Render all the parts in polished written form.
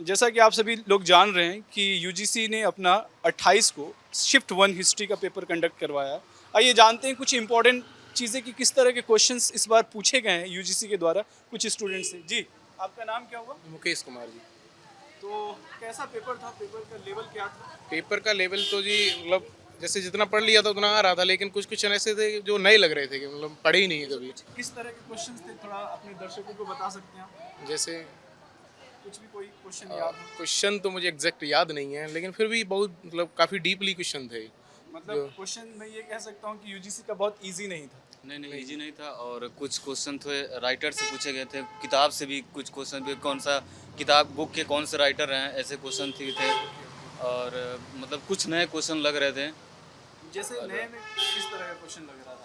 जैसा कि आप सभी लोग जान रहे हैं कि यूजीसी ने अपना 28 को शिफ्ट 1 हिस्ट्री का पेपर कंडक्ट करवाया। आइए जानते हैं कुछ इंपॉर्टेंट चीज़ें कि किस तरह के क्वेश्चंस इस बार पूछे गए हैं यूजीसी के द्वारा कुछ स्टूडेंट्स से। जी, आपका नाम क्या हुआ? मुकेश कुमार जी। तो कैसा पेपर था? पेपर का लेवल क्या था? पेपर का लेवल तो जी मतलब जैसे जितना पढ़ लिया था उतना आ रहा था, लेकिन कुछ क्वेश्चन ऐसे थे जो नए लग रहे थे कि मतलब पढ़े ही नहीं है कभी। किस तरह के क्वेश्चंस थे? थोड़ा अपने दर्शकों को बता सकते हैं आप? जैसे कुछ भी कोई क्वेश्चन याद हो? क्वेश्चन तो मुझे एग्जैक्ट याद नहीं है, लेकिन फिर भी बहुत मतलब काफ़ी डीपली क्वेश्चन थे। मतलब क्वेश्चन मैं ये कह सकता हूँ कि यूजीसी का बहुत इजी नहीं था। नहीं इजी नहीं था। और कुछ क्वेश्चन थे राइटर से पूछे गए थे, किताब से भी कुछ क्वेश्चन भी, कौन सा किताब बुक के कौन से राइटर हैं ऐसे क्वेश्चन थे। और मतलब कुछ नए क्वेश्चन लग रहे थे। जैसे नए में किस तरह का क्वेश्चन लग रहा था?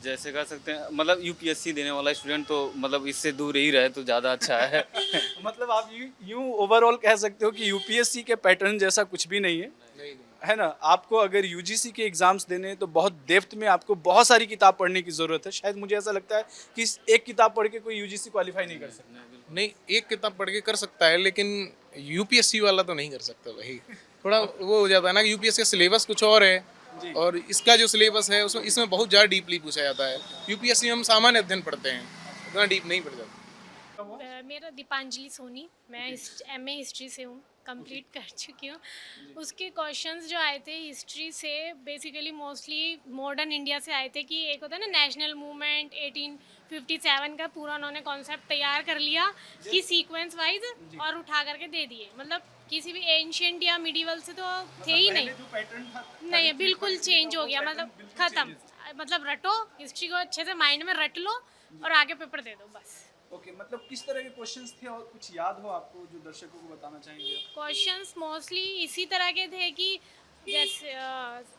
जैसे कह सकते हैं मतलब यूपीएससी देने वाला स्टूडेंट तो मतलब इससे दूर ही रहे तो ज़्यादा अच्छा है। मतलब आप यूं ओवरऑल कह सकते हो कि यूपीएससी के पैटर्न जैसा कुछ भी नहीं है, नहीं है ना? आपको अगर यूजीसी के एग्जाम्स देने हैं तो बहुत डेप्थ में आपको बहुत सारी किताब पढ़ने की ज़रूरत है। शायद मुझे ऐसा लगता है कि एक किताब पढ़ के कोई यूजीसी क्वालिफाई नहीं कर सकता। नहीं, एक किताब पढ़ के कर सकता है, लेकिन यूपीएससी वाला तो नहीं कर सकता भाई। थोड़ा वो हो जाता है ना कि यूपीएससी का सिलेबस कुछ और है जी। और इसका जो सिलेबस है उसमें इसमें बहुत ज़्यादा डीपली पूछा जाता है। यूपीएससी में हम सामान्य अध्ययन पढ़ते हैं, उतना डीप नहीं पढ़ जाता। मेरा दीपांजलि सोनी, मैं एमए हिस्ट्री से हूँ, कंप्लीट कर चुकी हूँ। उसके क्वेश्चंस जो आए थे हिस्ट्री से बेसिकली मोस्टली मॉडर्न इंडिया से आए थे कि एक होता है ना नेशनल मूवमेंट 1857 का पूरा उन्होंने कॉन्सेप्ट तैयार कर लिया कि सीक्वेंस वाइज और उठा करके दे दिए। मतलब किसी भी एंशियंट या मिडिवल से तो थे ही नहीं। जो पैटर्न था नहीं, बिल्कुल चेंज हो गया, मतलब ख़त्म। मतलब रटो हिस्ट्री को अच्छे से माइंड में रट लो और आगे पेपर दे दो बस। ओके, मतलब किस तरह के क्वेश्चंस थे और कुछ याद हो आपको जो दर्शकों को बताना चाहेंगे? क्वेश्चंस मोस्टली इसी तरह के थे कि जैसे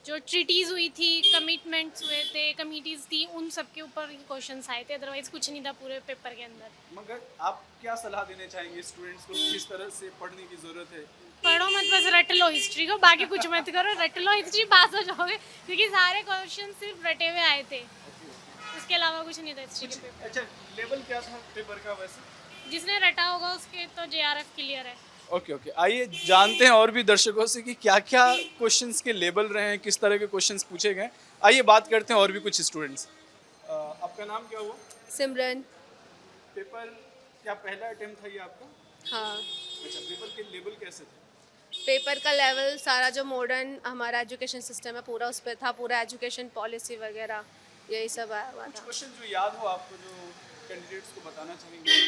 जो ट्रीटीज़ हुई थी, कमिटमेंट्स हुए थे, कमिटीज़ थी, उन सब के ऊपर क्वेश्चंस आए थे। अदरवाइज कुछ नहीं था पूरे पेपर के अंदर। मगर आप क्या सलाह देना चाहेंगे स्टूडेंट्स को किस तरह से पढ़ने की ज़रूरत है? पढ़ो मत, बस रट लो हिस्ट्री को, बाकी कुछ मत करो, रट लो हिस्ट्री, पास हो जाओगे। क्योंकि सारे क्वेश्चन सिर्फ रटे हुए आए थे, उसके अलावा कुछ नहीं था हिस्ट्री के पेपर। अच्छा, लेवल क्या था पेपर का वैसे? जिसने रटा होगा उसके तो जेआरएफ क्लियर है। ओके, आइए जानते हैं और भी दर्शकों से कि क्या क्या क्वेश्चंस के लेवल रहे हैं, किस तरह के क्वेश्चंस पूछे गए। आइए बात करते हैं और भी कुछ स्टूडेंट्स। आपका नाम क्या हुआ? सिमरन। पेपर क्या पहला अटेम्प्ट था ये आपका? हाँ, अच्छा, पेपर के लेवल कैसे थे? पेपर का लेवल सारा जो मॉडर्न हमारा एजुकेशन सिस्टम है पूरा उस पर था, पूरा एजुकेशन पॉलिसी वगैरह यही सब आया हुआ कुछ था। क्वेश्चन जो याद हो आपको जो कैंडिडेट्स को बताना चाहेंगे?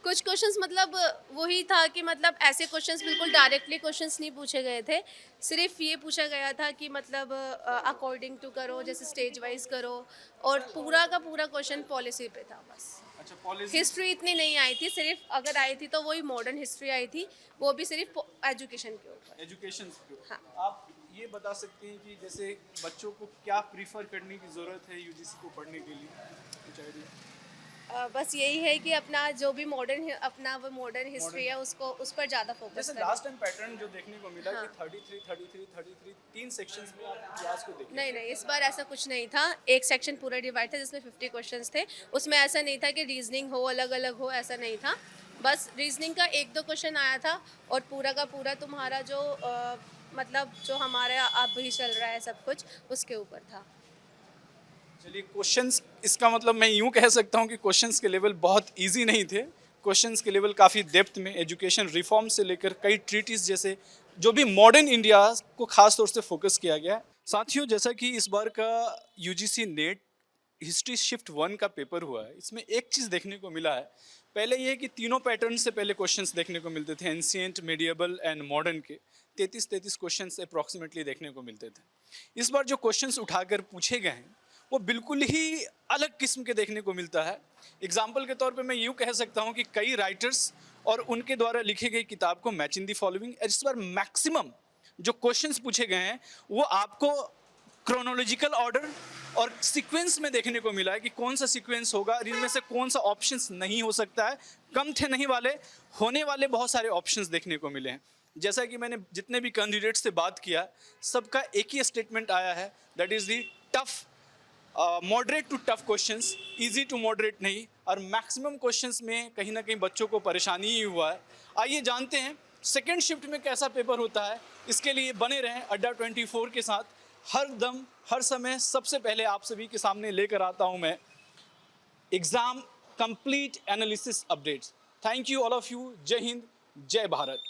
कुछ क्वेश्चंस मतलब वही था कि मतलब ऐसे क्वेश्चंस बिल्कुल डायरेक्टली क्वेश्चंस नहीं पूछे गए थे, सिर्फ ये पूछा गया था कि मतलब अकॉर्डिंग टू करो, जैसे स्टेज वाइज करो, और पूरा का पूरा क्वेश्चन पॉलिसी पे था बस। अच्छा, पॉलिसी। हिस्ट्री इतनी नहीं आई थी, सिर्फ अगर आई थी तो वही मॉडर्न हिस्ट्री आई थी, वो भी सिर्फ एजुकेशन के ऊपर। एजुकेशन के हाँ। आप ये बता सकते हैं कि जैसे बच्चों को क्या प्रीफर करने की ज़रूरत है यूजीसी को पढ़ने के लिए? कुछ आइडिया? बस यही है कि अपना जो भी मॉडर्न हिस्ट्री है उसको उस पर ज़्यादा फोकस जैसे करें। लास्ट टाइम पैटर्न जो देखने को मिला हाँ। कि 33 तीन सेक्शंस में आप क्लास को देखें। नहीं, इस बार ऐसा कुछ नहीं था। एक सेक्शन पूरा डिवाइड था जिसमें 50 क्वेश्चंस थे। उसमें ऐसा नहीं था कि रीजनिंग हो अलग अलग हो, ऐसा नहीं था। बस रीजनिंग का 1-2 क्वेश्चन आया था और पूरा का पूरा तुम्हारा जो मतलब जो हमारा अभी चल रहा है सब कुछ उसके ऊपर था। चलिए, क्वेश्चंस, इसका मतलब मैं यूं कह सकता हूं कि क्वेश्चंस के लेवल बहुत इजी नहीं थे। क्वेश्चंस के लेवल काफ़ी डेप्थ में एजुकेशन रिफॉर्म से लेकर कई ट्रीटीज जैसे जो भी मॉडर्न इंडिया को खास तौर से फोकस किया गया है। साथियों, जैसा कि इस बार का यूजीसी नेट हिस्ट्री शिफ्ट 1 का पेपर हुआ है, इसमें एक चीज़ देखने को मिला है। पहले ये कि तीनों पैटर्न से पहले क्वेश्चंस देखने को मिलते थे, एंशिएंट, मेडिएबल एंड मॉडर्न के 33 क्वेश्चंस अप्रॉक्सीमेटली देखने को मिलते थे। इस बार जो क्वेश्चंस उठाकर पूछे गए हैं वो बिल्कुल ही अलग किस्म के देखने को मिलता है। एग्जाम्पल के तौर पे मैं यूँ कह सकता हूँ कि कई राइटर्स और उनके द्वारा लिखी गई किताब को मैच इन दी फॉलोइंग। इस बार मैक्सिमम जो क्वेश्चंस पूछे गए हैं वो आपको क्रोनोलॉजिकल ऑर्डर और सीक्वेंस में देखने को मिला है कि कौन सा सीक्वेंस होगा और इनमें से कौन सा ऑप्शंस नहीं हो सकता है। कम थे नहीं वाले, होने वाले बहुत सारे ऑप्शंस देखने को मिले हैं। जैसा कि मैंने जितने भी कैंडिडेट्स से बात किया, सबका एक ही स्टेटमेंट आया है, that is the tough moderate to tough questions, easy to moderate नहीं। और मैक्सिमम क्वेश्चंस में कहीं ना कहीं बच्चों को परेशानी ही हुआ है। आइए जानते हैं सेकेंड शिफ्ट में कैसा पेपर होता है। इसके लिए बने रहें अड्डा 24 के साथ। हर दम हर समय सबसे पहले आप सभी के सामने लेकर आता हूं मैं exam complete analysis updates. Thank you all of you. जय हिंद, जय भारत।